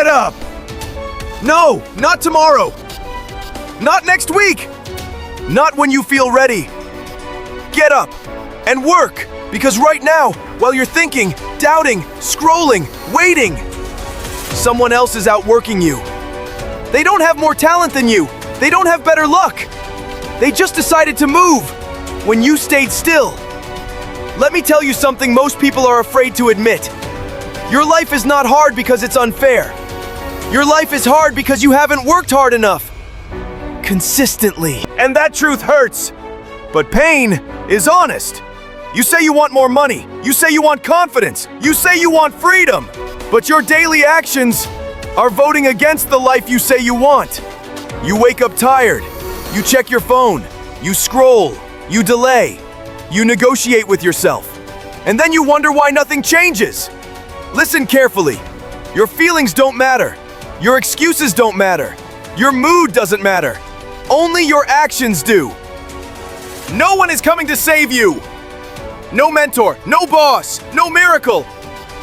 Get up! No, not tomorrow. Not next week. Not when you feel ready. Get up and work, because right now, while you're thinking, doubting, scrolling, waiting, someone else is outworking you. They don't have more talent than you. They don't have better luck. They just decided to move when you stayed still. Let me tell you something most people are afraid to admit. Your life is not hard because it's unfair. Your life is hard because you haven't worked hard enough. Consistently. And that truth hurts. But pain is honest. You say you want more money. You say you want confidence. You say you want freedom. But your daily actions are voting against the life you say you want. You wake up tired. You check your phone. You scroll. You delay. You negotiate with yourself. And then you wonder why nothing changes. Listen carefully. Your feelings don't matter. Your excuses don't matter. Your mood doesn't matter. Only your actions do. No one is coming to save you. No mentor, no boss, no miracle.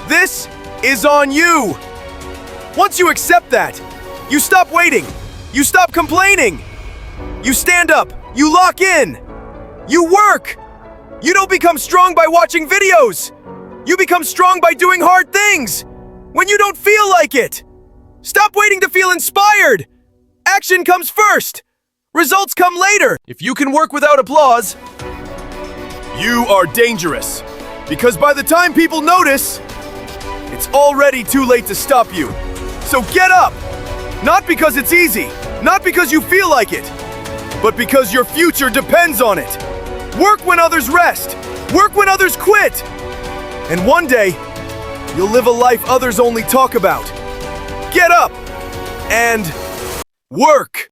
This is on you. Once you accept that, you stop waiting. You stop complaining. You stand up. You lock in. You work. You don't become strong by watching videos. You become strong by doing hard things when you don't feel like it. Stop waiting to feel inspired. Action comes first. Results come later. If you can work without applause, you are dangerous. Because by the time people notice, it's already too late to stop you. So get up. Not because it's easy, not because you feel like it, but because your future depends on it. Work when others rest. Work when others quit. And one day, you'll live a life others only talk about. Get up and work.